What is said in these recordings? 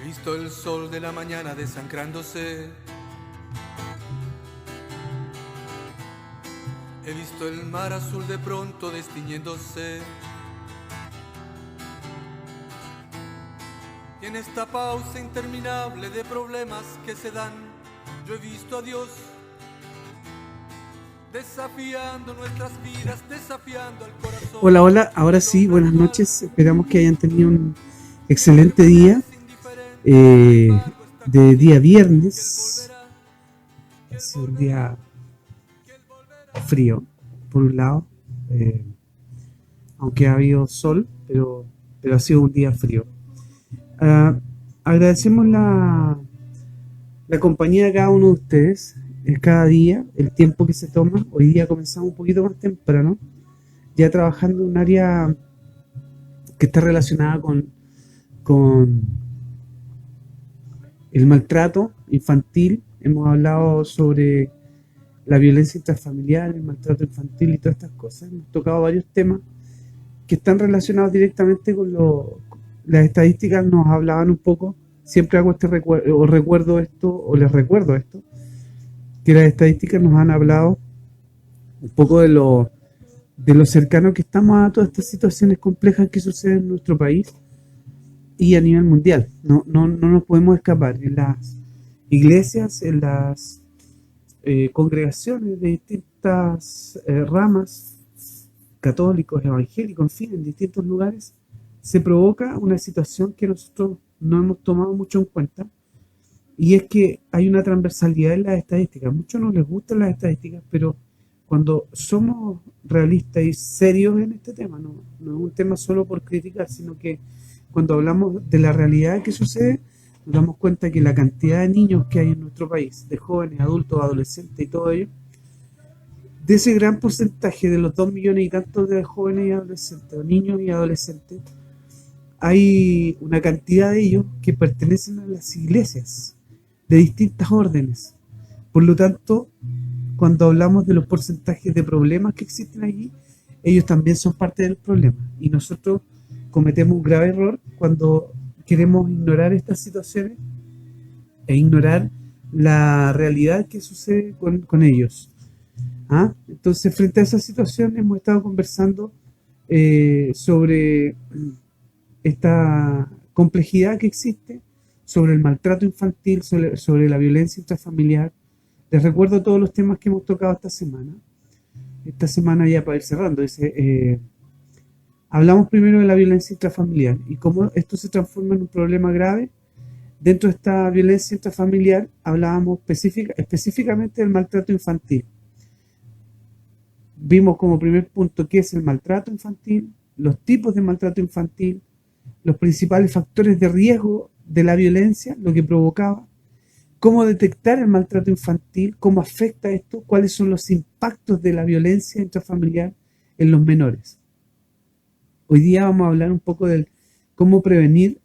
visto el sol de la mañana desangrándose. He visto el mar azul de pronto destiñéndose. Y en esta pausa interminable de problemas que se dan, yo he visto a Dios desafiando nuestras vidas, desafiando al corazón. Hola, hola, ahora sí, buenas noches. Esperamos que hayan tenido un excelente día. De día viernes. Ha sido un día frío, por un lado, aunque ha habido sol, pero ha sido un día frío. Agradecemos la compañía de cada uno de ustedes, cada día, el tiempo que se toma. Hoy día comenzamos un poquito más temprano, ya trabajando en un área que está relacionada con el maltrato infantil. Hemos hablado sobre la violencia intrafamiliar, el maltrato infantil y todas estas cosas. Hemos tocado varios temas que están relacionados directamente con las estadísticas. Nos hablaban un poco, siempre hago este recuerdo, o recuerdo esto, o les recuerdo esto, que las estadísticas nos han hablado un poco de lo cercano que estamos a todas estas situaciones complejas que suceden en nuestro país y a nivel mundial. No nos podemos escapar. En las iglesias, en las congregaciones de distintas ramas, católicos, evangélicos, en fin, en distintos lugares, se provoca una situación que nosotros no hemos tomado mucho en cuenta, y es que hay una transversalidad en las estadísticas. A muchos no les gustan las estadísticas, pero cuando somos realistas y serios en este tema, no es un tema solo por criticar, sino que cuando hablamos de la realidad que sucede, nos damos cuenta que la cantidad de niños que hay en nuestro país, de jóvenes, adultos, adolescentes y todo ello, de ese gran porcentaje de los 2 millones y tantos de jóvenes y adolescentes, o niños y adolescentes, hay una cantidad de ellos que pertenecen a las iglesias de distintas órdenes. Por lo tanto, cuando hablamos de los porcentajes de problemas que existen allí, ellos también son parte del problema. Y nosotros cometemos un grave error cuando queremos ignorar estas situaciones e ignorar la realidad que sucede con ellos. Entonces, frente a esa situación, hemos estado conversando sobre esta complejidad que existe, sobre el maltrato infantil, sobre la violencia intrafamiliar. Les recuerdo todos los temas que hemos tocado esta semana. Esta semana, ya para ir cerrando, hablamos primero de la violencia intrafamiliar y cómo esto se transforma en un problema grave. Dentro de esta violencia intrafamiliar hablábamos específicamente del maltrato infantil. Vimos como primer punto qué es el maltrato infantil, los tipos de maltrato infantil, los principales factores de riesgo de la violencia, lo que provocaba, cómo detectar el maltrato infantil, cómo afecta esto, cuáles son los impactos de la violencia intrafamiliar en los menores. Hoy día vamos a hablar un poco de cómo prevenir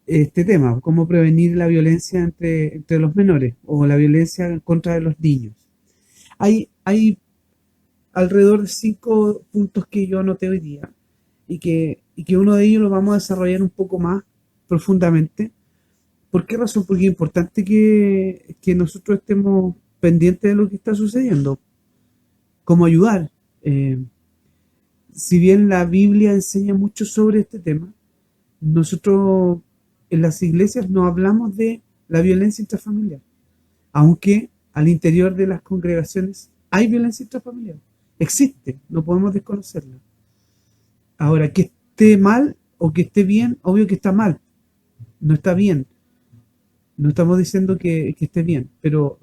este tema, cómo prevenir la violencia entre los menores o la violencia en contra de los niños. Hay alrededor de 5 puntos que yo anoté hoy día y que uno de ellos lo vamos a desarrollar un poco más profundamente. ¿Por qué razón? Porque es importante que nosotros estemos pendientes de lo que está sucediendo. Cómo ayudar. Si bien la Biblia enseña mucho sobre este tema, nosotros en las iglesias no hablamos de la violencia intrafamiliar, aunque al interior de las congregaciones hay violencia intrafamiliar. Existe, no podemos desconocerla. Ahora, que esté mal o que esté bien, obvio que está mal, no está bien. No estamos diciendo que esté bien, pero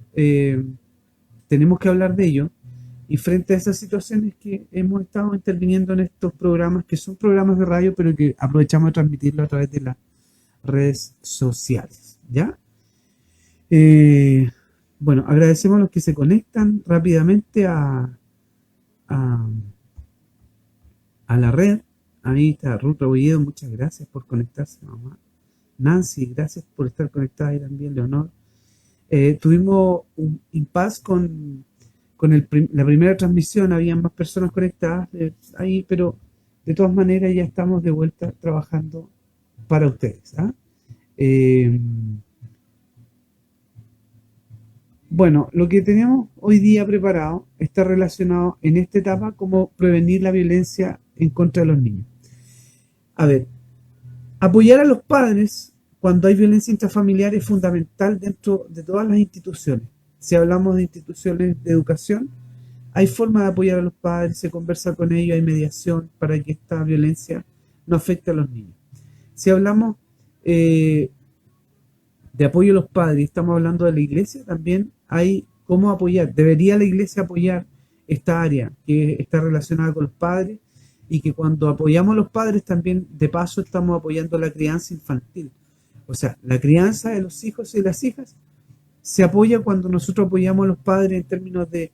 tenemos que hablar de ello. Y frente a esas situaciones que hemos estado interviniendo en estos programas, que son programas de radio, pero que aprovechamos de transmitirlo a través de las redes sociales, ¿ya? Bueno, agradecemos a los que se conectan rápidamente a la red. Ahí está Ruth Rebolledo, muchas gracias por conectarse, mamá. Nancy, gracias por estar conectada ahí también, Leonor. Tuvimos un impasse con la primera transmisión, había más personas conectadas ahí, pero de todas maneras ya estamos de vuelta trabajando para ustedes. ¿Ah? Eh, bueno, lo que tenemos hoy día preparado está relacionado en esta etapa como prevenir la violencia en contra de los niños. A ver, apoyar a los padres cuando hay violencia intrafamiliar es fundamental dentro de todas las instituciones. Si hablamos de instituciones de educación, hay forma de apoyar a los padres, se conversa con ellos, hay mediación para que esta violencia no afecte a los niños. Si hablamos de apoyo a los padres, estamos hablando de la iglesia, también hay cómo apoyar. Debería la iglesia apoyar esta área que está relacionada con los padres y que cuando apoyamos a los padres también de paso estamos apoyando la crianza infantil. O sea, la crianza de los hijos y las hijas se apoya cuando nosotros apoyamos a los padres en términos de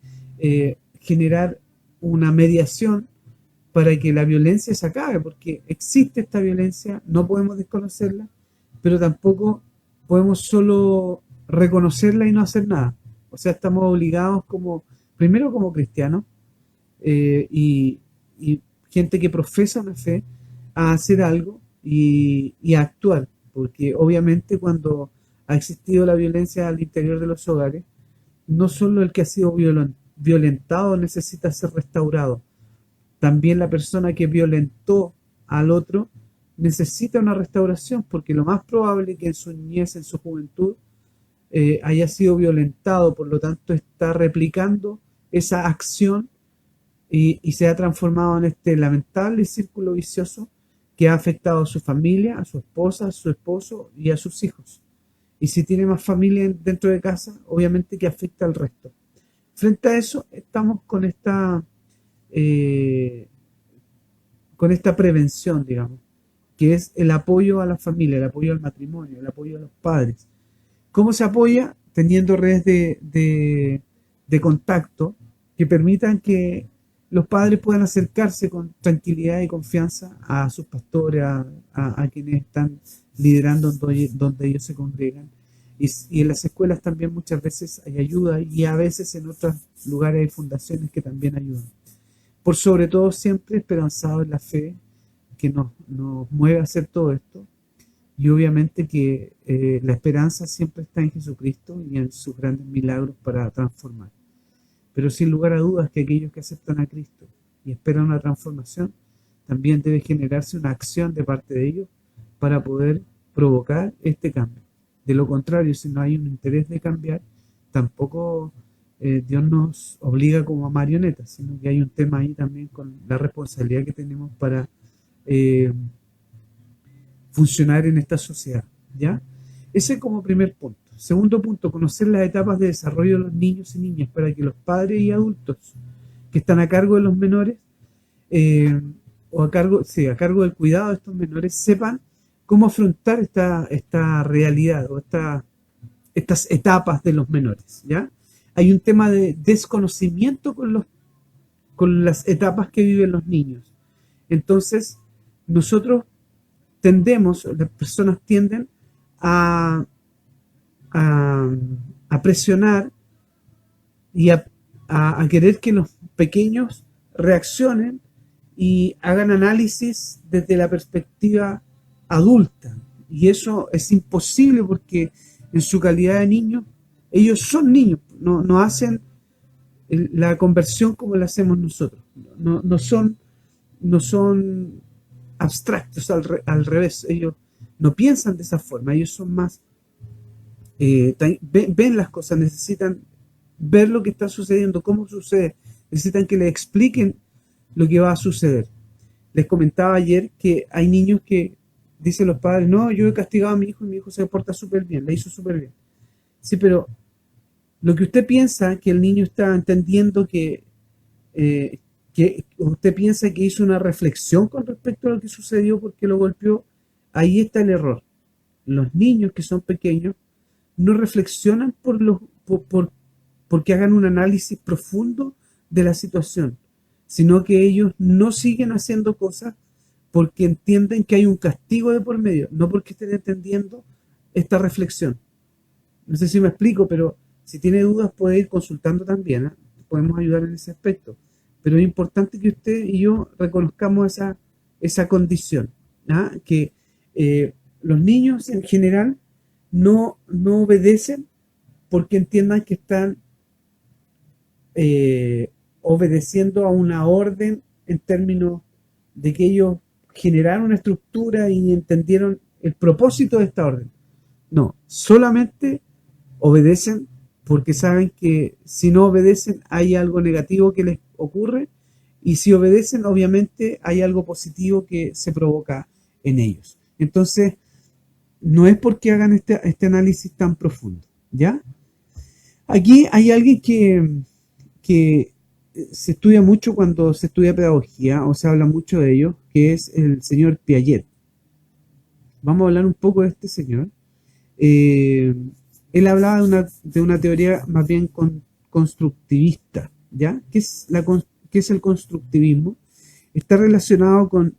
generar una mediación para que la violencia se acabe, porque existe esta violencia, no podemos desconocerla, pero tampoco podemos solo reconocerla y no hacer nada. O sea, estamos obligados primero como cristianos y gente que profesa una fe, a hacer algo y a actuar, porque obviamente cuando ha existido la violencia al interior de los hogares, no solo el que ha sido violentado necesita ser restaurado, también la persona que violentó al otro necesita una restauración, porque lo más probable es que en su niñez, en su juventud, haya sido violentado, por lo tanto está replicando esa acción y se ha transformado en este lamentable círculo vicioso que ha afectado a su familia, a su esposa, a su esposo y a sus hijos. Y si tiene más familia dentro de casa, obviamente que afecta al resto. Frente a eso, estamos con esta prevención, digamos, que es el apoyo a la familia, el apoyo al matrimonio, el apoyo a los padres. ¿Cómo se apoya? Teniendo redes de contacto que permitan que los padres puedan acercarse con tranquilidad y confianza a sus pastores, a quienes están liderando donde ellos se congregan. Y en las escuelas también muchas veces hay ayuda y a veces en otros lugares hay fundaciones que también ayudan. Por sobre todo siempre esperanzado en la fe que nos mueve a hacer todo esto y obviamente que la esperanza siempre está en Jesucristo y en sus grandes milagros para transformar. Pero sin lugar a dudas que aquellos que aceptan a Cristo y esperan una transformación, también debe generarse una acción de parte de ellos para poder provocar este cambio. De lo contrario, si no hay un interés de cambiar, tampoco Dios nos obliga como a marionetas, sino que hay un tema ahí también con la responsabilidad que tenemos para funcionar en esta sociedad, ¿ya? Ese como primer punto. Segundo punto, conocer las etapas de desarrollo de los niños y niñas para que los padres y adultos que están a cargo de los menores o a cargo del cuidado de estos menores sepan cómo afrontar esta realidad o estas etapas de los menores, ¿ya? Hay un tema de desconocimiento con las etapas que viven los niños. Entonces, las personas tienden a presionar y a querer que los pequeños reaccionen y hagan análisis desde la perspectiva adulta. Y eso es imposible porque en su calidad de niños, ellos son niños, no hacen la conversión como la hacemos nosotros. No son abstractos, al revés. Ellos no piensan de esa forma, ellos son más ven las cosas, necesitan ver lo que está sucediendo, cómo sucede, necesitan que les expliquen lo que va a suceder. Les comentaba ayer que hay niños que dicen los padres, no, yo he castigado a mi hijo y mi hijo se porta súper bien, le hizo súper bien. Sí, pero lo que usted piensa que el niño está entendiendo que usted piensa que hizo una reflexión con respecto a lo que sucedió porque lo golpeó, ahí está el error. Los niños que son pequeños no reflexionan porque hagan un análisis profundo de la situación, sino que ellos no siguen haciendo cosas porque entienden que hay un castigo de por medio, no porque estén entendiendo esta reflexión. No sé si me explico, pero si tiene dudas puede ir consultando también, ¿eh? Podemos ayudar en ese aspecto. Pero es importante que usted y yo reconozcamos esa condición, ¿ah? Que los niños en general no obedecen porque entiendan que están obedeciendo a una orden en términos de que ellos generaron una estructura y entendieron el propósito de esta orden. No, solamente obedecen porque saben que si no obedecen hay algo negativo que les ocurre, y si obedecen obviamente hay algo positivo que se provoca en ellos. Entonces, no es porque hagan este análisis tan profundo, ¿ya? Aquí hay alguien que se estudia mucho cuando se estudia pedagogía, o se habla mucho de ello, que es el señor Piaget. Vamos a hablar un poco de este señor. Él hablaba de una teoría más bien constructivista, ¿ya? ¿Qué es el constructivismo? Está relacionado con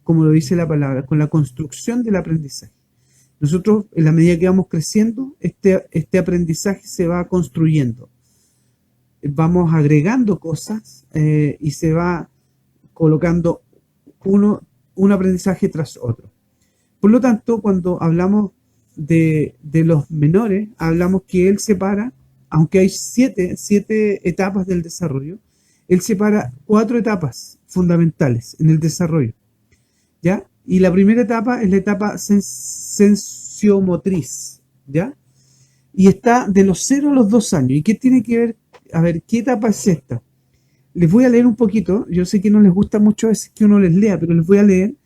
como lo dice la palabra, con la construcción del aprendizaje. Nosotros, en la medida que vamos creciendo, este aprendizaje se va construyendo. Vamos agregando cosas y se va colocando un aprendizaje tras otro. Por lo tanto, cuando hablamos de los menores, hablamos que él separa, aunque hay siete etapas del desarrollo, él separa 4 etapas fundamentales en el desarrollo, ¿ya? Y la primera etapa es la etapa sensiomotriz, ¿ya? Y está de los 0 a los 2 años. ¿Y qué tiene que ver? A ver, ¿qué etapa es esta? Les voy a leer un poquito. Yo sé que no les gusta mucho a veces que uno les lea, pero les voy a leer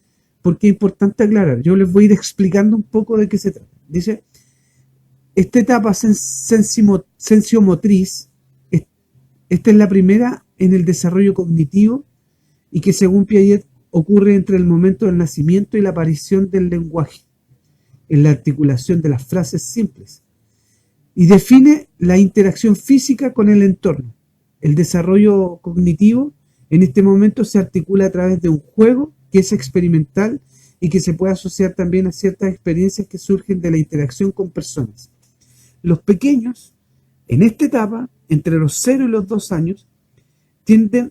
porque es importante aclarar. Yo les voy a ir explicando un poco de qué se trata. Dice, esta etapa sensiomotriz, esta es la primera en el desarrollo cognitivo y que según Piaget ocurre entre el momento del nacimiento y la aparición del lenguaje, en la articulación de las frases simples, y define la interacción física con el entorno. El desarrollo cognitivo en este momento se articula a través de un juego que es experimental y que se puede asociar también a ciertas experiencias que surgen de la interacción con personas. Los pequeños, en esta etapa, entre los 0 y los 2 años, tienden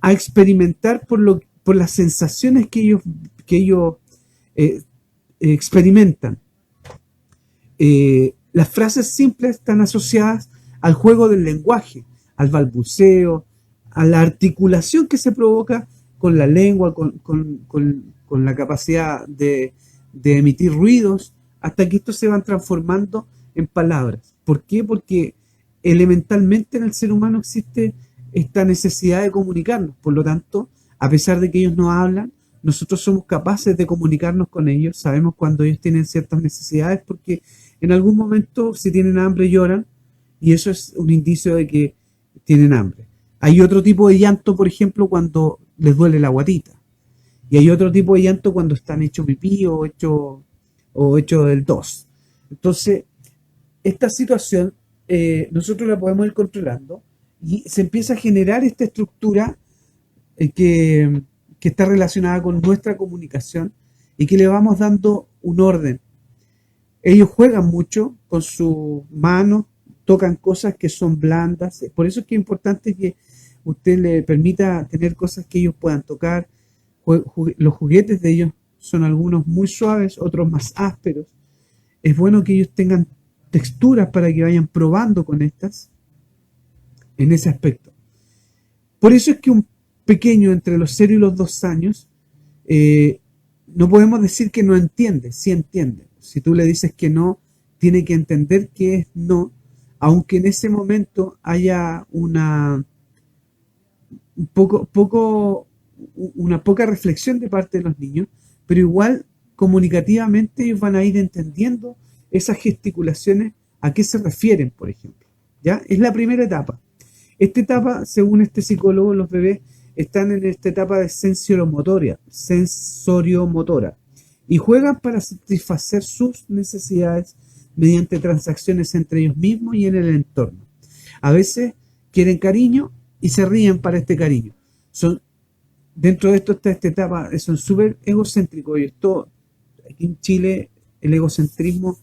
a experimentar por las sensaciones que ellos experimentan. Las frases simples están asociadas al juego del lenguaje, al balbuceo, a la articulación que se provoca con la lengua, con la capacidad de emitir ruidos, hasta que estos se van transformando en palabras. ¿Por qué? Porque elementalmente en el ser humano existe esta necesidad de comunicarnos. Por lo tanto, a pesar de que ellos no hablan, nosotros somos capaces de comunicarnos con ellos. Sabemos cuando ellos tienen ciertas necesidades porque en algún momento, si tienen hambre, lloran, y eso es un indicio de que tienen hambre. Hay otro tipo de llanto, por ejemplo, cuando les duele la guatita. Y hay otro tipo de llanto cuando están hechos pipí o hecho del tos. Entonces, esta situación nosotros la podemos ir controlando y se empieza a generar esta estructura que está relacionada con nuestra comunicación y que le vamos dando un orden. Ellos juegan mucho con sus manos, tocan cosas que son blandas. Por eso es que es importante que usted le permita tener cosas que ellos puedan tocar. Los juguetes de ellos son algunos muy suaves, otros más ásperos. Es bueno que ellos tengan texturas para que vayan probando con estas en ese aspecto. Por eso es que un pequeño entre los 0 y los 2 años no podemos decir que no entiende, sí entiende. Si tú le dices que no, tiene que entender que es no, aunque en ese momento haya una poca reflexión de parte de los niños, pero igual comunicativamente ellos van a ir entendiendo esas gesticulaciones, a qué se refieren, por ejemplo. ¿Ya? Es la primera etapa. Esta etapa, según este psicólogo, los bebés están en esta etapa de sensoriomotora y juegan para satisfacer sus necesidades mediante transacciones entre ellos mismos y en el entorno. A veces quieren cariño y se ríen para este cariño. Dentro de esto está esta etapa, son súper egocéntricos, y esto aquí en Chile el egocentrismo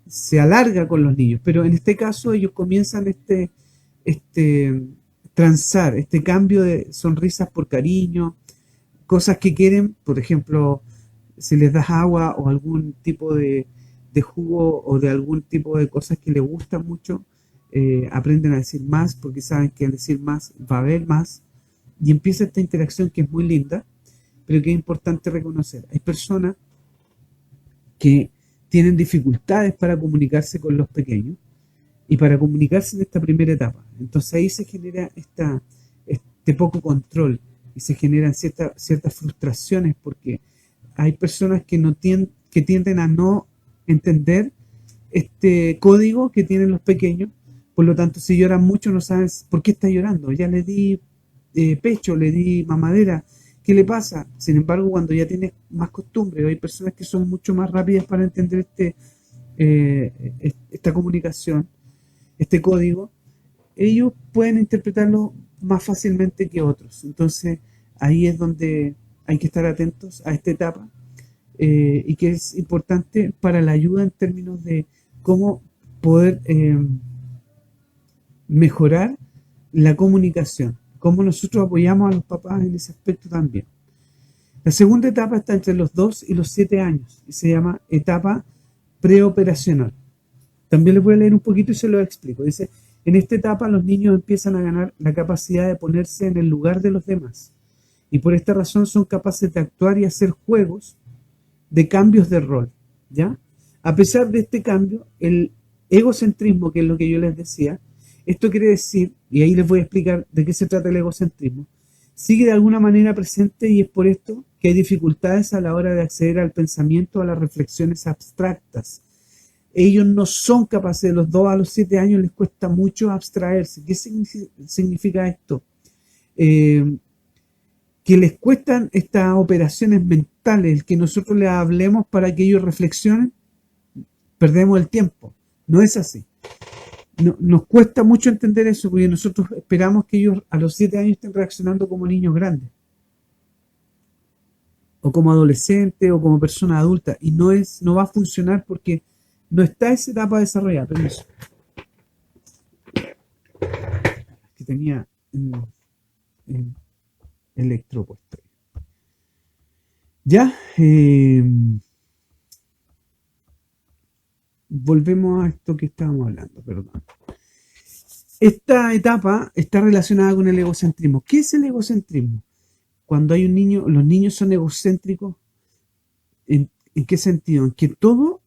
se alarga con los niños, pero en este caso ellos comienzan transar, este cambio de sonrisas por cariño, cosas que quieren, por ejemplo, si les das agua o algún tipo de jugo o de algún tipo de cosas que les gustan mucho, aprenden a decir más porque saben que al decir más va a haber más y empieza esta interacción que es muy linda, pero que es importante reconocer. Hay personas que tienen dificultades para comunicarse con los pequeños y para comunicarse en esta primera etapa. Entonces ahí se genera este poco control y se generan ciertas frustraciones porque hay personas que tienden a no entender este código que tienen los pequeños. Por lo tanto, si lloran mucho no saben por qué está llorando. Ya le di pecho, le di mamadera, ¿qué le pasa? Sin embargo, cuando ya tienes más costumbre, hay personas que son mucho más rápidas para entender esta comunicación, este código, ellos pueden interpretarlo más fácilmente que otros. Entonces, ahí es donde hay que estar atentos a esta etapa y que es importante para la ayuda en términos de cómo poder mejorar la comunicación, cómo nosotros apoyamos a los papás en ese aspecto también. La segunda etapa está entre los 2 y los 7 años y se llama etapa preoperacional. También les voy a leer un poquito y se lo explico. Dice, en esta etapa los niños empiezan a ganar la capacidad de ponerse en el lugar de los demás y por esta razón son capaces de actuar y hacer juegos de cambios de rol, ¿ya? A pesar de este cambio, el egocentrismo, que es lo que yo les decía, esto quiere decir, y ahí les voy a explicar de qué se trata el egocentrismo, sigue de alguna manera presente y es por esto que hay dificultades a la hora de acceder al pensamiento, a las reflexiones abstractas. Ellos no son capaces, de los 2 a los 7 años les cuesta mucho abstraerse. ¿Qué significa esto? Que les cuestan estas operaciones mentales, el que nosotros les hablemos para que ellos reflexionen, perdemos el tiempo. No es así. Nos cuesta mucho entender eso porque nosotros esperamos que ellos a los 7 años estén reaccionando como niños grandes o como adolescentes o como personas adultas y no va a funcionar porque no está esa etapa desarrollada. Permiso. Que tenía electro puesto. Ya. Volvemos a esto que estábamos hablando, perdón. Esta etapa está relacionada con el egocentrismo. ¿Qué es el egocentrismo? Cuando hay un niño, los niños son egocéntricos. ¿En qué sentido? En que todo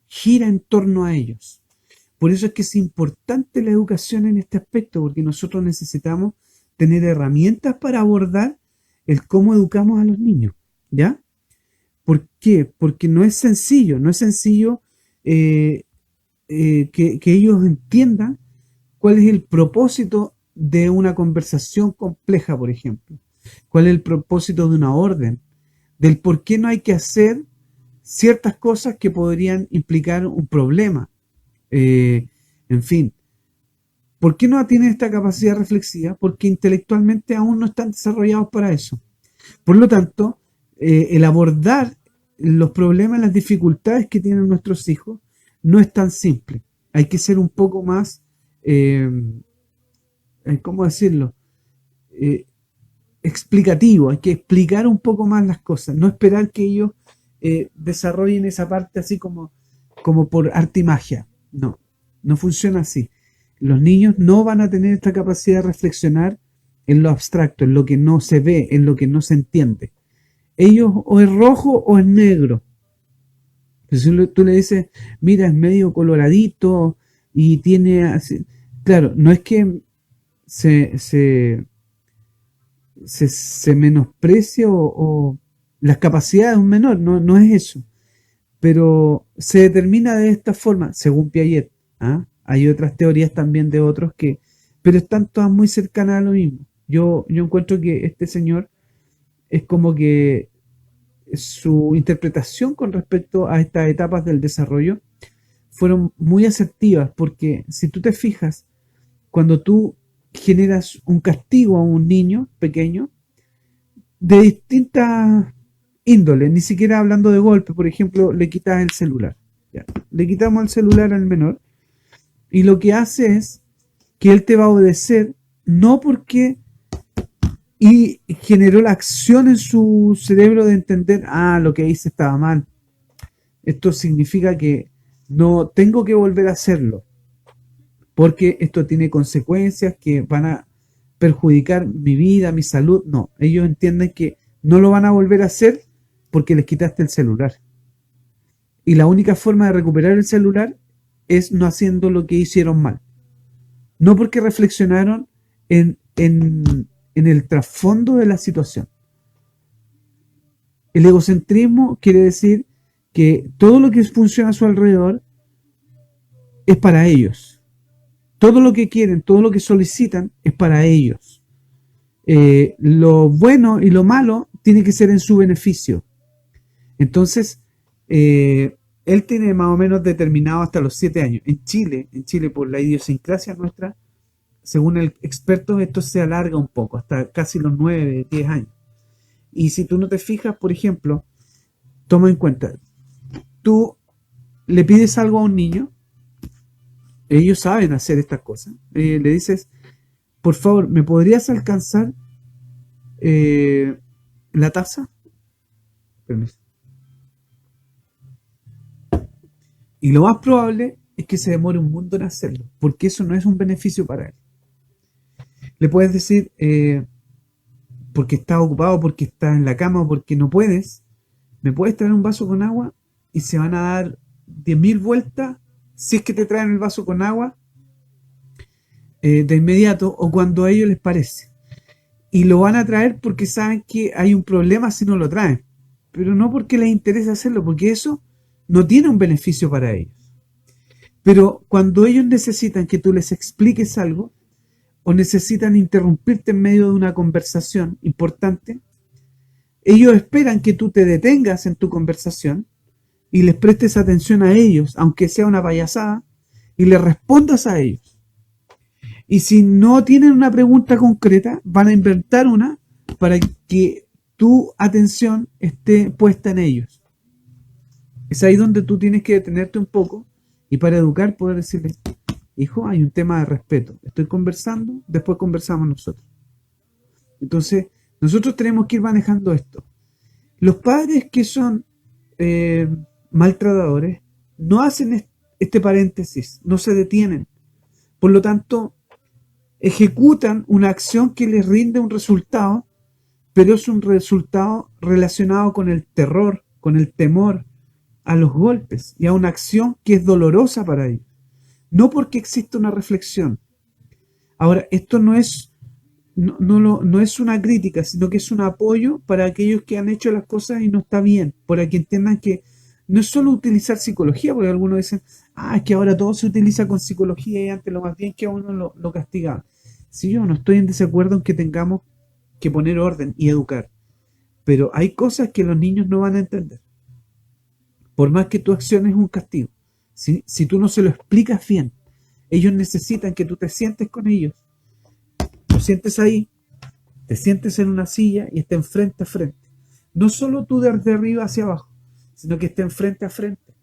gira en torno a ellos. Por eso es que es importante la educación en este aspecto, porque nosotros necesitamos tener herramientas para abordar el cómo educamos a los niños, ¿ya? ¿Por qué? Porque no es sencillo que ellos entiendan cuál es el propósito de una conversación compleja, por ejemplo. Cuál es el propósito de una orden. Del por qué no hay que hacer ciertas cosas que podrían implicar un problema. En fin. ¿Por qué no tienen esta capacidad reflexiva? Porque intelectualmente aún no están desarrollados para eso. Por lo tanto, el abordar los problemas, las dificultades que tienen nuestros hijos, no es tan simple. Hay que ser un poco más, ¿cómo decirlo? Explicativo. Hay que explicar un poco más las cosas. No esperar que ellos desarrollen esa parte así como por arte y magia. No funciona así. Los niños no van a tener esta capacidad de reflexionar en lo abstracto, en lo que no se ve, en lo que no se entiende. Ellos o es rojo o es negro. Si tú le dices, mira, es medio coloradito y tiene así. Claro, no es que se menosprecia o las capacidades de un menor, no es eso. Pero se determina de esta forma, según Piaget. Hay otras teorías también de otros pero están todas muy cercanas a lo mismo. Yo encuentro que este señor es como que su interpretación con respecto a estas etapas del desarrollo fueron muy asertivas, porque si tú te fijas, cuando tú generas un castigo a un niño pequeño de distintas índoles, ni siquiera hablando de golpe, por ejemplo, le quitas el celular. Ya. Le quitamos el celular al menor y lo que hace es que él te va a obedecer no porque y generó la acción en su cerebro de entender, lo que hice estaba mal. Esto significa que no tengo que volver a hacerlo, porque esto tiene consecuencias que van a perjudicar mi vida, mi salud. No, ellos entienden que no lo van a volver a hacer porque les quitaste el celular. Y la única forma de recuperar el celular es no haciendo lo que hicieron mal. No porque reflexionaron en el trasfondo de la situación. El egocentrismo quiere decir que todo lo que funciona a su alrededor es para ellos. Todo lo que quieren, todo lo que solicitan es para ellos. Lo bueno y lo malo tiene que ser en su beneficio. Entonces, él tiene más o menos determinado hasta los 7 años. En Chile, por la idiosincrasia nuestra, según el experto, esto se alarga un poco, hasta casi los 9, 10 años. Y si tú no te fijas, por ejemplo, toma en cuenta, tú le pides algo a un niño, ellos saben hacer estas cosas, le dices, por favor, ¿me podrías alcanzar la taza? Permiso. Y lo más probable es que se demore un mundo en hacerlo, porque eso no es un beneficio para él. Le puedes decir, porque está ocupado, porque está en la cama o porque no puedes, ¿me puedes traer un vaso con agua? Y se van a dar 10.000 vueltas si es que te traen el vaso con agua de inmediato o cuando a ellos les parece. Y lo van a traer porque saben que hay un problema si no lo traen, pero no porque les interesa hacerlo, porque eso no tiene un beneficio para ellos. Pero cuando ellos necesitan que tú les expliques algo o necesitan interrumpirte en medio de una conversación importante, ellos esperan que tú te detengas en tu conversación y les prestes atención a ellos, aunque sea una payasada, y les respondas a ellos. Y si no tienen una pregunta concreta, van a inventar una para que tu atención esté puesta en ellos. Es ahí donde tú tienes que detenerte un poco y para educar poder decirle, hijo, hay un tema de respeto. Estoy conversando, después conversamos nosotros. Entonces, nosotros tenemos que ir manejando esto. Los padres que son maltratadores no hacen este paréntesis, no se detienen. Por lo tanto, ejecutan una acción que les rinde un resultado, pero es un resultado relacionado con el terror, con el temor a los golpes y a una acción que es dolorosa para ellos. No porque exista una reflexión. Ahora, esto no es una crítica, sino que es un apoyo para aquellos que han hecho las cosas y no está bien, para que entiendan que no es solo utilizar psicología, porque algunos dicen, es que ahora todo se utiliza con psicología y antes lo más bien que a uno lo castigaban. Si yo no estoy en desacuerdo en que tengamos que poner orden y educar, pero hay cosas que los niños no van a entender. Por más que tu acción es un castigo, si tú no se lo explicas bien, ellos necesitan que tú te sientes con ellos, lo sientes ahí, te sientes en una silla y estén frente a frente. No solo tú desde arriba hacia abajo, sino que estén frente a frente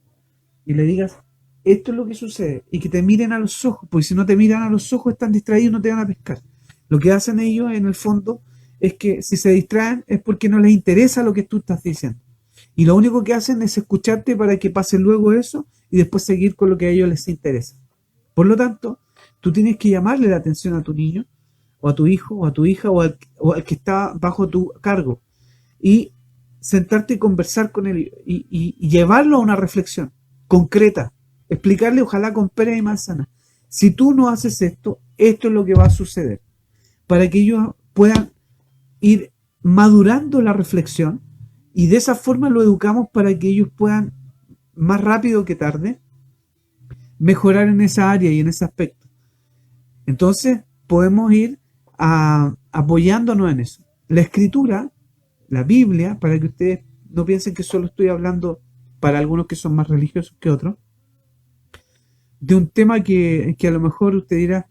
y le digas, esto es lo que sucede, y que te miren a los ojos, porque si no te miran a los ojos están distraídos y no te van a pescar. Lo que hacen ellos en el fondo es que si se distraen es porque no les interesa lo que tú estás diciendo. Y lo único que hacen es escucharte para que pase luego eso y después seguir con lo que a ellos les interesa. Por lo tanto, tú tienes que llamarle la atención a tu niño, o a tu hijo, o a tu hija, o al que está bajo tu cargo, y sentarte y conversar con él y llevarlo a una reflexión concreta, explicarle ojalá con pera y manzana. Si tú no haces esto, esto es lo que va a suceder, para que ellos puedan ir madurando la reflexión y de esa forma lo educamos para que ellos puedan, más rápido que tarde, mejorar en esa área y en ese aspecto. Entonces podemos ir apoyándonos en eso. La escritura, la Biblia, para que ustedes no piensen que solo estoy hablando para algunos que son más religiosos que otros, de un tema que a lo mejor usted dirá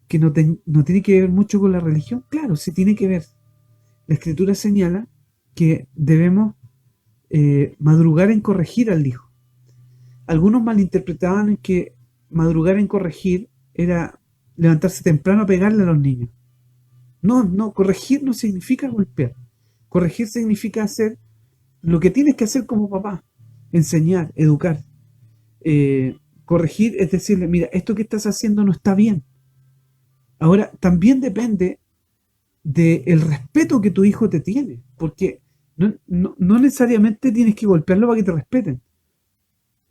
que no tiene que ver mucho con la religión. Claro, sí tiene que ver. La escritura señala que debemos madrugar en corregir al hijo. Algunos malinterpretaban que madrugar en corregir era levantarse temprano a pegarle a los niños. No, corregir no significa golpear. Corregir significa hacer lo que tienes que hacer como papá. Enseñar, educar. Corregir es decirle, mira, esto que estás haciendo no está bien. Ahora, también depende del respeto que tu hijo te tiene, porque no necesariamente tienes que golpearlo para que te respeten.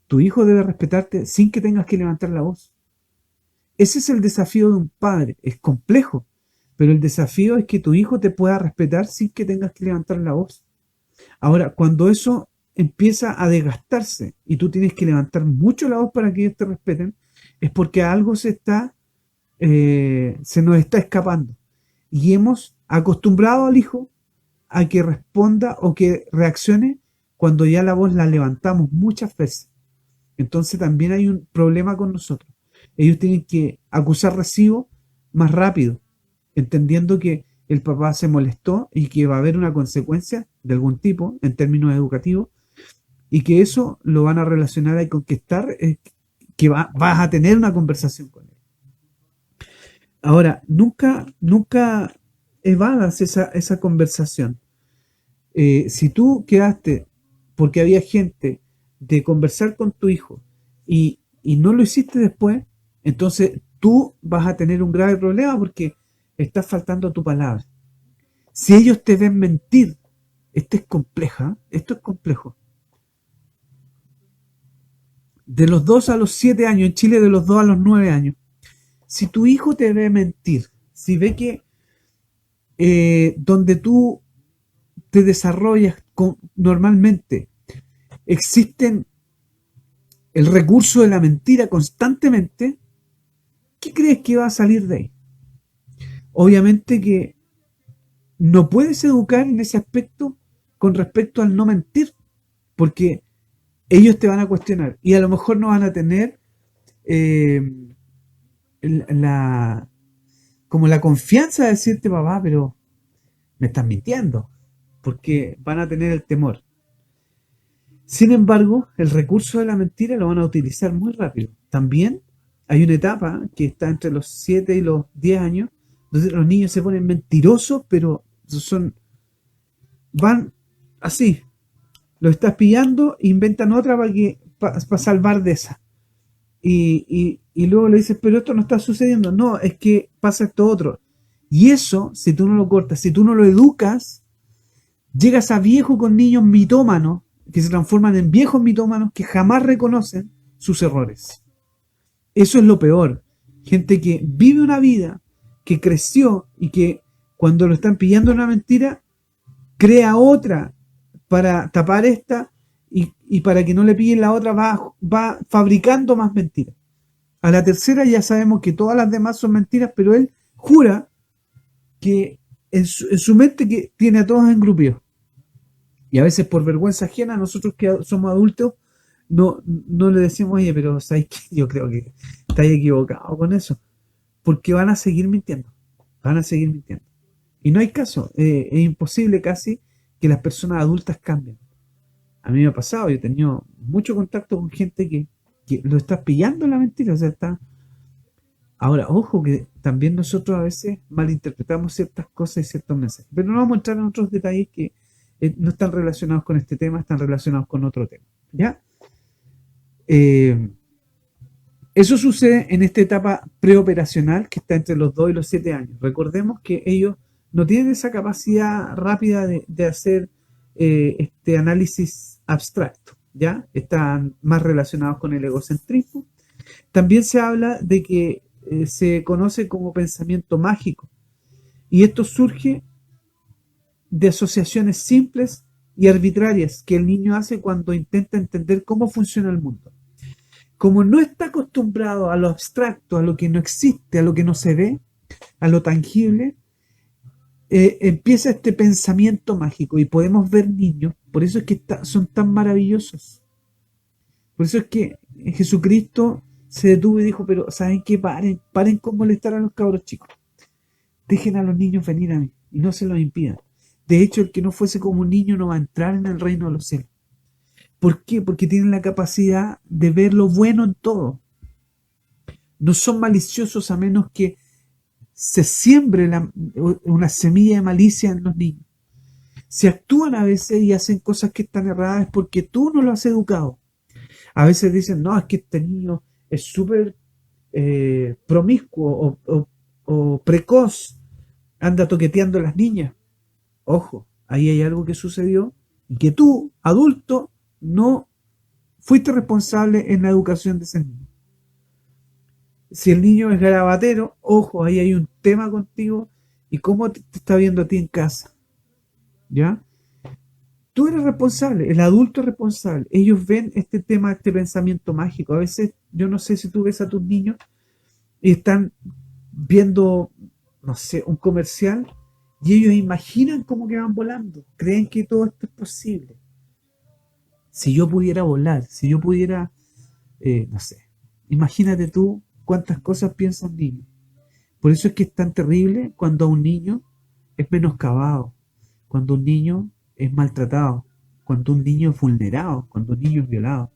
Tu hijo debe respetarte sin que tengas que levantar la voz. Ese es el desafío de un padre. Es complejo, pero el desafío es que tu hijo te pueda respetar sin que tengas que levantar la voz. Ahora, cuando eso empieza a desgastarse y tú tienes que levantar mucho la voz para que ellos te respeten, es porque algo se nos está escapando. Y hemos acostumbrado al hijo a que responda o que reaccione cuando ya la voz la levantamos muchas veces. Entonces también hay un problema con nosotros. Ellos tienen que acusar recibo más rápido, entendiendo que el papá se molestó y que va a haber una consecuencia de algún tipo en términos educativos y que eso lo van a relacionar a conquistar, que vas a tener una conversación con él. Ahora, nunca evadas esa conversación. Si tú quedaste, porque había gente, de conversar con tu hijo y no lo hiciste después, entonces tú vas a tener un grave problema porque estás faltando a tu palabra. Si ellos te ven mentir, esto es complejo. De los 2 a los 7 años, en Chile de los 2 a los 9 años, si tu hijo te ve mentir, si ve que donde tú te desarrollas normalmente existen el recurso de la mentira constantemente, ¿qué crees que va a salir de ahí? Obviamente que no puedes educar en ese aspecto con respecto al no mentir, porque ellos te van a cuestionar y a lo mejor no van a tener como la confianza de decirte, papá, pero me estás mintiendo, porque van a tener el temor. Sin embargo, el recurso de la mentira lo van a utilizar muy rápido. También hay una etapa que está entre los 7 y los 10 años, donde los niños se ponen mentirosos, pero van así. Lo estás pillando, inventan otra para salvar de esa. Y luego le dices, pero esto no está sucediendo. No, es que pasa esto otro. Y eso, si tú no lo cortas, si tú no lo educas, llegas a viejo con niños mitómanos que se transforman en viejos mitómanos que jamás reconocen sus errores. Eso es lo peor. Gente que vive una vida, que creció y que cuando lo están pillando una mentira, crea otra para tapar esta y para que no le pillen la otra va fabricando más mentiras. A la tercera ya sabemos que todas las demás son mentiras, pero él jura que en su mente que tiene a todos engrupidos. Y a veces por vergüenza ajena, nosotros que somos adultos, no le decimos, oye, pero ¿sabes qué? Yo creo que estás equivocado con eso. Porque van a seguir mintiendo. Van a seguir mintiendo. Y no hay caso. Es imposible casi que las personas adultas cambien. A mí me ha pasado, yo he tenido mucho contacto con gente que lo está pillando en la mentira. O sea, está. Ahora, ojo, que también nosotros a veces malinterpretamos ciertas cosas y ciertos mensajes. Pero no vamos a entrar en otros detalles que no están relacionados con este tema, están relacionados con otro tema. ¿Ya? Eso sucede en esta etapa preoperacional que está entre los 2 y los 7 años. Recordemos que ellos no tienen esa capacidad rápida de hacer este análisis abstracto, ¿ya? Están más relacionados con el egocentrismo. También se habla de que se conoce como pensamiento mágico y esto surge de asociaciones simples y arbitrarias que el niño hace cuando intenta entender cómo funciona el mundo. Como no está acostumbrado a lo abstracto, a lo que no existe, a lo que no se ve, a lo tangible, empieza este pensamiento mágico y podemos ver niños, por eso es que son tan maravillosos. Por eso es que Jesucristo se detuvo y dijo, pero ¿saben qué? Paren con molestar a los cabros chicos. Dejen a los niños venir a mí y no se los impidan. De hecho, el que no fuese como un niño no va a entrar en el reino de los cielos. ¿Por qué? Porque tienen la capacidad de ver lo bueno en todo. No son maliciosos a menos que se siembre una semilla de malicia en los niños. Si actúan a veces y hacen cosas que están erradas es porque tú no lo has educado. A veces dicen, no, es que este niño es súper promiscuo o precoz, anda toqueteando a las niñas. Ojo, ahí hay algo que sucedió y que tú, adulto, no fuiste responsable en la educación de ese niño. Si el niño es garabatero, ojo, ahí hay un tema contigo y cómo te está viendo a ti en casa. ¿Ya? Tú eres responsable, el adulto es responsable. Ellos ven este tema, este pensamiento mágico. A veces, yo no sé si tú ves a tus niños y están viendo, no sé, un comercial y ellos imaginan como que van volando. Creen que todo esto es posible. Si yo pudiera volar, si yo pudiera, no sé, imagínate tú cuántas cosas piensa un niño. Por eso es que es tan terrible cuando a un niño es menoscabado, cuando un niño es maltratado, cuando un niño es vulnerado, cuando un niño es violado.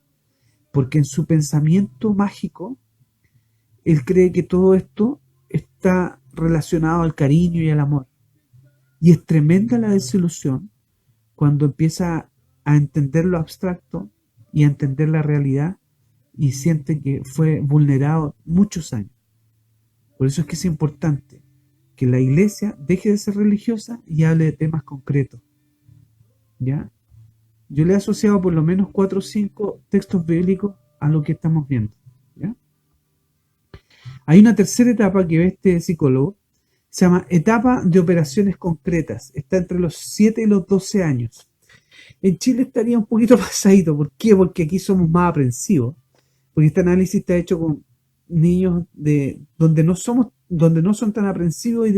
Porque en su pensamiento mágico, él cree que todo esto está relacionado al cariño y al amor. Y es tremenda la desilusión cuando empieza a entender lo abstracto y a entender la realidad y siente que fue vulnerado muchos años. Por eso es que es importante que la iglesia deje de ser religiosa y hable de temas concretos. ¿Ya? Yo le he asociado por lo menos 4 o 5 textos bíblicos a lo que estamos viendo. ¿Ya? Hay una tercera etapa que ve este psicólogo, se llama etapa de operaciones concretas. Está entre los 7 y los 12 años. En Chile estaría un poquito pasadito. ¿Por qué? Porque aquí somos más aprensivos. Porque este análisis está hecho con niños de donde no son tan aprensivos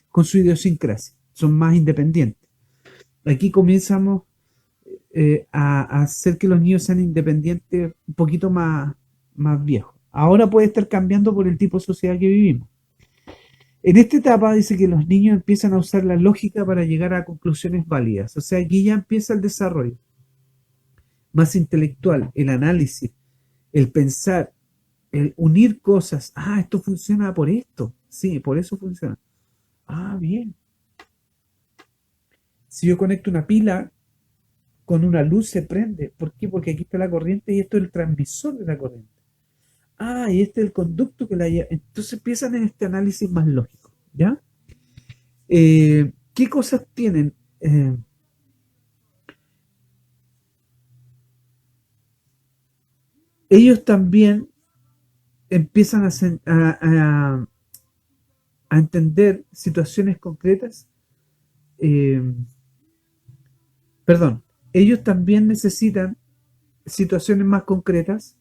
con su idiosincrasia. Son más independientes. Aquí comenzamos a hacer que los niños sean independientes un poquito más viejos. Ahora puede estar cambiando por el tipo de sociedad que vivimos. En esta etapa dice que los niños empiezan a usar la lógica para llegar a conclusiones válidas. O sea, aquí ya empieza el desarrollo más intelectual, el análisis, el pensar, el unir cosas. Ah, esto funciona por esto. Sí, por eso funciona. Ah, bien. Si yo conecto una pila con una luz se prende. ¿Por qué? Porque aquí está la corriente y esto es el transmisor de la corriente. Ah, y este es el conducto que la lleva. Entonces empiezan en este análisis más lógico. ¿Ya? ¿Qué cosas tienen? Ellos también empiezan a entender situaciones concretas. Perdón, ellos también necesitan situaciones más concretas,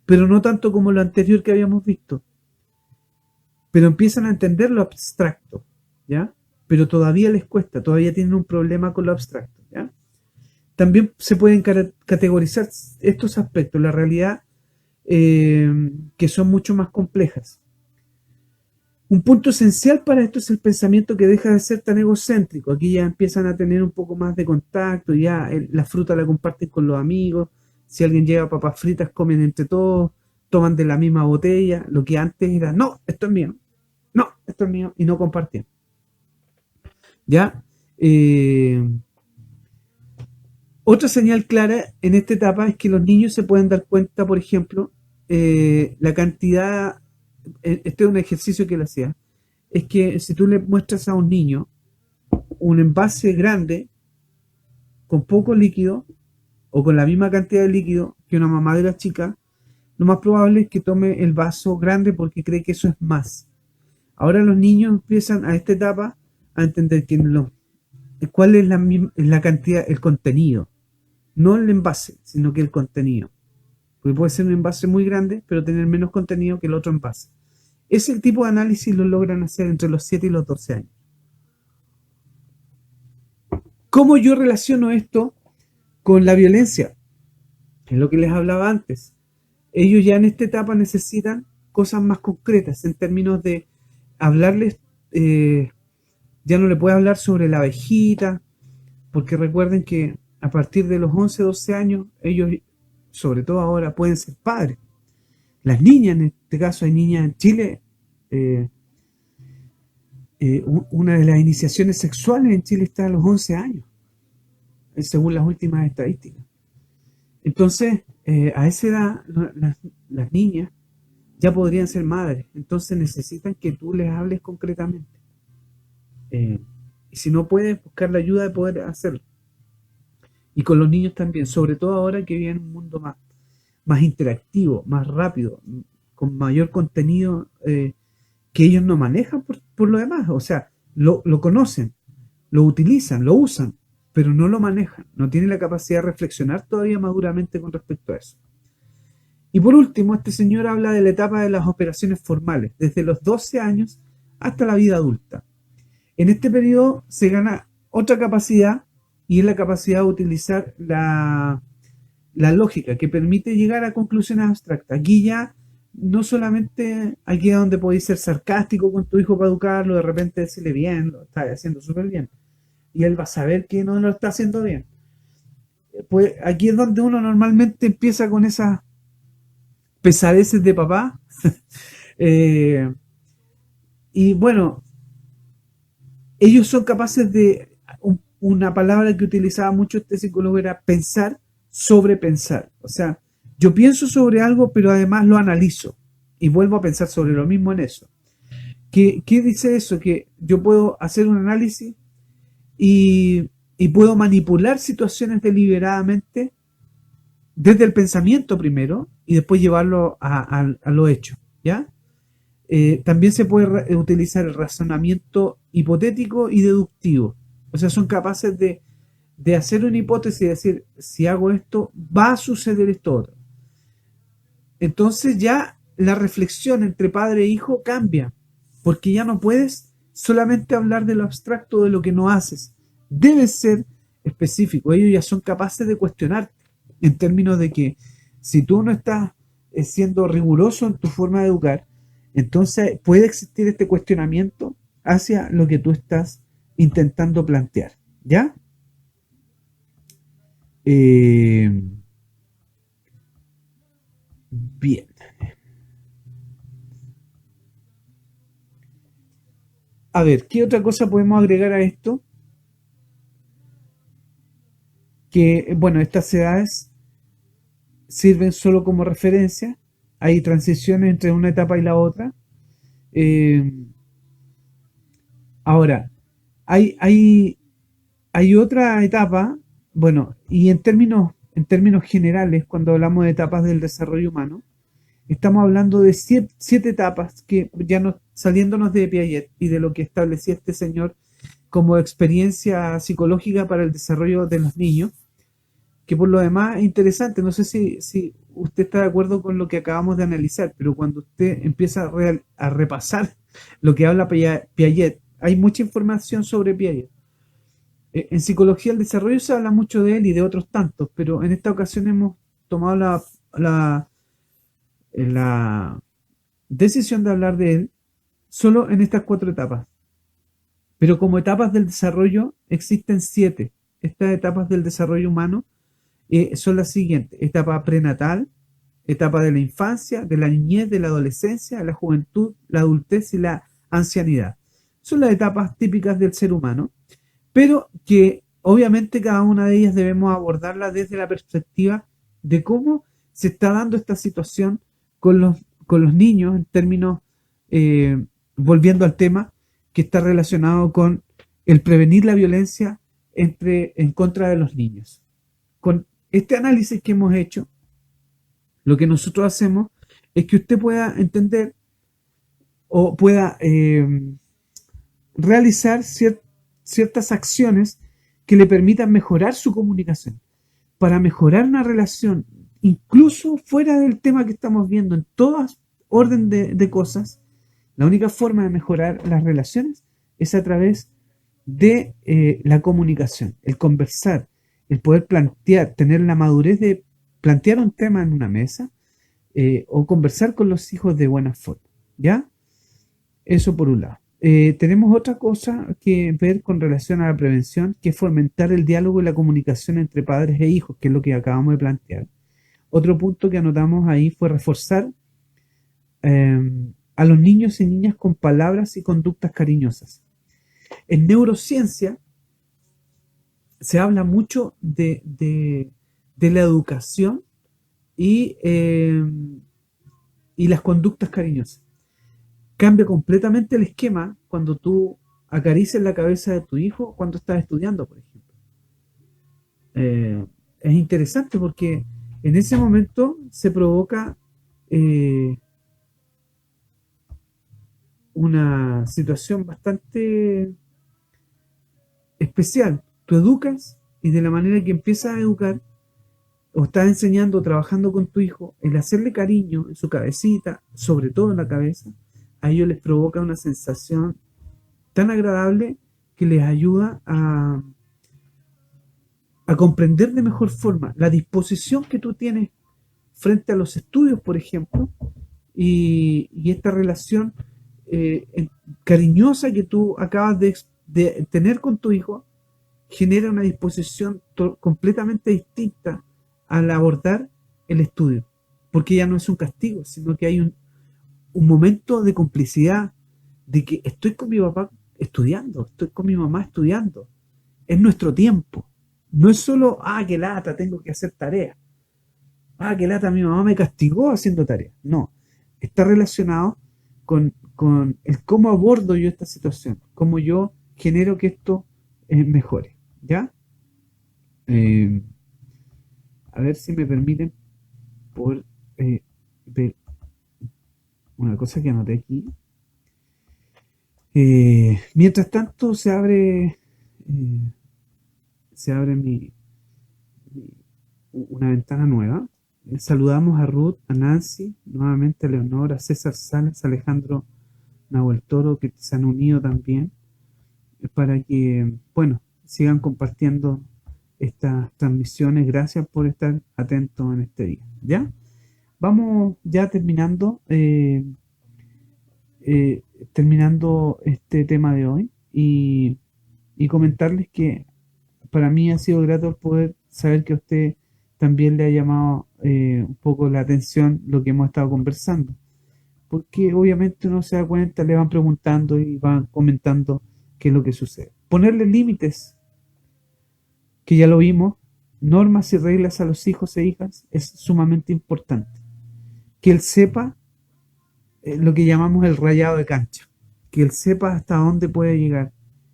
pero no tanto como lo anterior que habíamos visto. Pero empiezan a entender lo abstracto, ¿ya? Pero todavía les cuesta, todavía tienen un problema con lo abstracto, ¿ya? También se pueden categorizar estos aspectos, la realidad, que son mucho más complejas. Un punto esencial para esto es el pensamiento que deja de ser tan egocéntrico. Aquí ya empiezan a tener un poco más de contacto, ya la fruta la comparten con los amigos, si alguien lleva papas fritas comen entre todos, toman de la misma botella, lo que antes era, no, esto es mío, no, esto es mío, y no compartían. ¿Ya? Otra señal clara en esta etapa es que los niños se pueden dar cuenta, por ejemplo, la cantidad, este es un ejercicio que él hacía, es que si tú le muestras a un niño un envase grande con poco líquido o con la misma cantidad de líquido que una mamadera chica, lo más probable es que tome el vaso grande porque cree que eso es más. Ahora los niños empiezan a esta etapa a entender que cuál es la cantidad, el contenido, no el envase, sino que el contenido. Porque puede ser un envase muy grande, pero tener menos contenido que el otro envase. Ese tipo de análisis lo logran hacer entre los 7 y los 12 años. ¿Cómo yo relaciono esto con la violencia? Es lo que les hablaba antes. Ellos ya en esta etapa necesitan cosas más concretas en términos de hablarles, ya no le puede hablar sobre la abejita, porque recuerden que a partir de los 11, 12 años, ellos, sobre todo ahora, pueden ser padres. Las niñas, en este caso hay niñas en Chile, una de las iniciaciones sexuales en Chile está a los 11 años, según las últimas estadísticas. Entonces, a esa edad, las niñas ya podrían ser madres, entonces necesitan que tú les hables concretamente. Y si no puedes, buscar la ayuda de poder hacerlo. Y con los niños también, sobre todo ahora que viven en un mundo más interactivo, más rápido, con mayor contenido que ellos no manejan por lo demás. O sea, lo conocen, lo utilizan, lo usan, pero no lo manejan. No tienen la capacidad de reflexionar todavía maduramente con respecto a eso. Y por último, este señor habla de la etapa de las operaciones formales, desde los 12 años hasta la vida adulta. En este periodo se gana otra capacidad y es la capacidad de utilizar la lógica que permite llegar a conclusiones abstractas. Aquí ya no solamente aquí es donde podéis ser sarcástico con tu hijo para educarlo, de repente decirle bien, lo estás haciendo súper bien, y él va a saber que no lo está haciendo bien. Pues aquí es donde uno normalmente empieza con esas pesadeces de papá. Y bueno, ellos son capaces de, una palabra que utilizaba mucho este psicólogo era pensar sobre pensar. O sea, yo pienso sobre algo, pero además lo analizo y vuelvo a pensar sobre lo mismo en eso. ¿Qué dice eso? Que yo puedo hacer un análisis y puedo manipular situaciones deliberadamente desde el pensamiento primero y después llevarlo a lo hecho, ¿ya? También se puede utilizar el razonamiento hipotético y deductivo. O sea, son capaces de hacer una hipótesis y decir, si hago esto, va a suceder esto otro. Entonces ya la reflexión entre padre e hijo cambia, porque ya no puedes solamente hablar de lo abstracto, de lo que no haces. Debes ser específico. Ellos ya son capaces de cuestionar en términos de que si tú no estás siendo riguroso en tu forma de educar, entonces puede existir este cuestionamiento hacia lo que tú estás intentando plantear, ¿ya? Bien. A ver, ¿qué otra cosa podemos agregar a esto? Que, bueno, estas edades sirven solo como referencia. Hay transiciones entre una etapa y la otra. Ahora, hay otra etapa, bueno, y en términos generales, cuando hablamos de etapas del desarrollo humano, estamos hablando de siete etapas que ya saliéndonos de Piaget y de lo que establecía este señor como experiencia psicológica para el desarrollo de los niños, que por lo demás es interesante. No sé si usted está de acuerdo con lo que acabamos de analizar, pero cuando usted empieza a repasar lo que habla Piaget, hay mucha información sobre Piaget. En psicología del desarrollo se habla mucho de él y de otros tantos, pero en esta ocasión hemos tomado la decisión de hablar de él solo en estas 4 etapas. Pero como etapas del desarrollo existen 7. Estas etapas del desarrollo humano son las siguientes: etapa prenatal, etapa de la infancia, de la niñez, de la adolescencia, la juventud, la adultez y la ancianidad. Son las etapas típicas del ser humano, pero que obviamente cada una de ellas debemos abordarla desde la perspectiva de cómo se está dando esta situación con los niños en términos, volviendo al tema que está relacionado con el prevenir la violencia en contra de los niños. Con este análisis que hemos hecho, lo que nosotros hacemos es que usted pueda entender o pueda realizar ciertas acciones que le permitan mejorar su comunicación, para mejorar una relación, incluso fuera del tema que estamos viendo, en todo orden de cosas. La única forma de mejorar las relaciones es a través de la comunicación, el conversar, el poder plantear, tener la madurez de plantear un tema en una mesa o conversar con los hijos de buena forma, ¿ya? Eso por un lado. Tenemos otra cosa que ver con relación a la prevención, que es fomentar el diálogo y la comunicación entre padres e hijos, que es lo que acabamos de plantear. Otro punto que anotamos ahí fue reforzar a los niños y niñas con palabras y conductas cariñosas. En neurociencia se habla mucho de la educación y, y las conductas cariñosas. Cambia completamente el esquema cuando tú acaricias la cabeza de tu hijo cuando estás estudiando, por ejemplo. Es interesante porque en ese momento se provoca una situación bastante especial. Tú educas y de la manera que empiezas a educar o estás enseñando, trabajando con tu hijo, el hacerle cariño en su cabecita, sobre todo en la cabeza, a ellos les provoca una sensación tan agradable que les ayuda a comprender de mejor forma la disposición que tú tienes frente a los estudios, por ejemplo, y esta relación cariñosa que tú acabas de tener con tu hijo genera una disposición completamente distinta al abordar el estudio, porque ya no es un castigo, sino que hay un momento de complicidad, de que estoy con mi papá estudiando, estoy con mi mamá estudiando, es nuestro tiempo, no es solo, qué lata, tengo que hacer tarea, qué lata, mi mamá me castigó haciendo tarea, no, está relacionado con el cómo abordo yo esta situación, cómo yo genero que esto mejore, ¿ya? A ver si me permiten por ver una cosa que anoté aquí. Mientras tanto se abre una ventana nueva. Saludamos a Ruth, a Nancy, nuevamente a Leonor, a César Salas, a Alejandro Nahuel Toro, que se han unido también, para que, bueno, sigan compartiendo estas transmisiones. Gracias por estar atentos en este día. ¿Ya? Vamos ya terminando este tema de hoy y comentarles que para mí ha sido grato poder saber que a usted también le ha llamado un poco la atención lo que hemos estado conversando, porque obviamente uno se da cuenta, le van preguntando y van comentando qué es lo que sucede. Ponerle límites, que ya lo vimos, normas y reglas a los hijos e hijas es sumamente importante. Que él sepa lo que llamamos el rayado de cancha, que él sepa hasta dónde puede llegar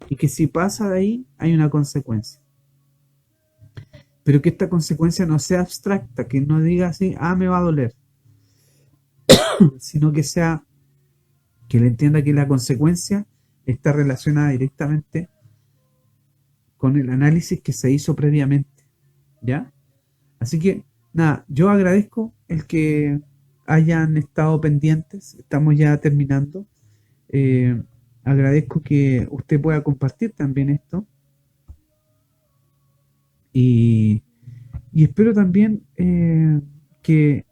y que si pasa de ahí hay una consecuencia, pero que esta consecuencia no sea abstracta, que no diga así, me va a doler, sino que sea, que él entienda que la consecuencia está relacionada directamente con el análisis que se hizo previamente, ¿ya? Así que nada, yo agradezco el que hayan estado pendientes, estamos ya terminando. Agradezco que usted pueda compartir también esto y espero también que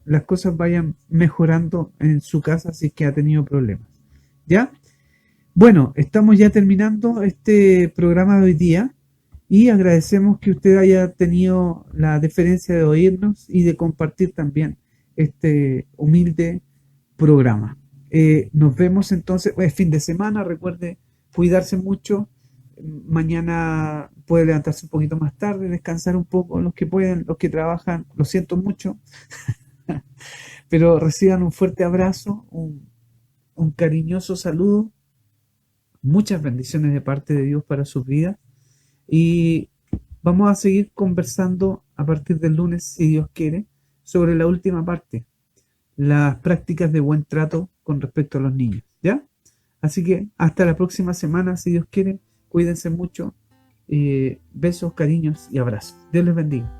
las cosas vayan mejorando en su casa si es que ha tenido problemas. ¿Ya? Bueno, estamos ya terminando este programa de hoy día y agradecemos que usted haya tenido la deferencia de oírnos y de compartir también este humilde programa. Nos vemos entonces, es fin de semana, recuerde cuidarse mucho. Mañana puede levantarse un poquito más tarde, descansar un poco, los que pueden, los que trabajan, lo siento mucho, pero reciban un fuerte abrazo, un cariñoso saludo, muchas bendiciones de parte de Dios para sus vidas y vamos a seguir conversando a partir del lunes, si Dios quiere, sobre la última parte, las prácticas de buen trato con respecto a los niños, ¿ya? Así que hasta la próxima semana, si Dios quiere, cuídense mucho, besos, cariños y abrazos. Dios les bendiga.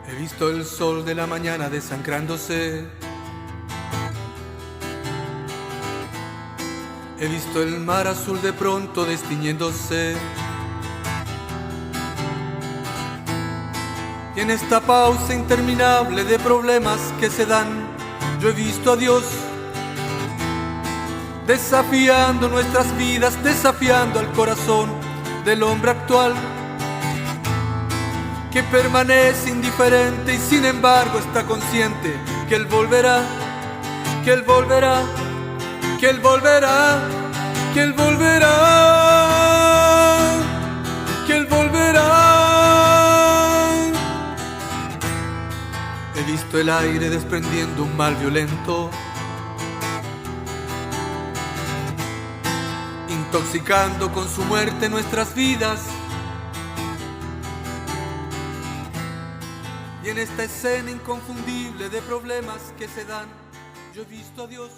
He visto el sol de la mañana desancrándose. He visto el mar azul de pronto destiñéndose. Y en esta pausa interminable de problemas que se dan, yo he visto a Dios desafiando nuestras vidas, desafiando al corazón del hombre actual, que permanece indiferente y sin embargo está consciente que Él volverá, que Él volverá, que Él volverá, que Él volverá, que Él volverá. He visto el aire desprendiendo un mal violento, intoxicando con su muerte nuestras vidas. Y en esta escena inconfundible de problemas que se dan, yo he visto a Dios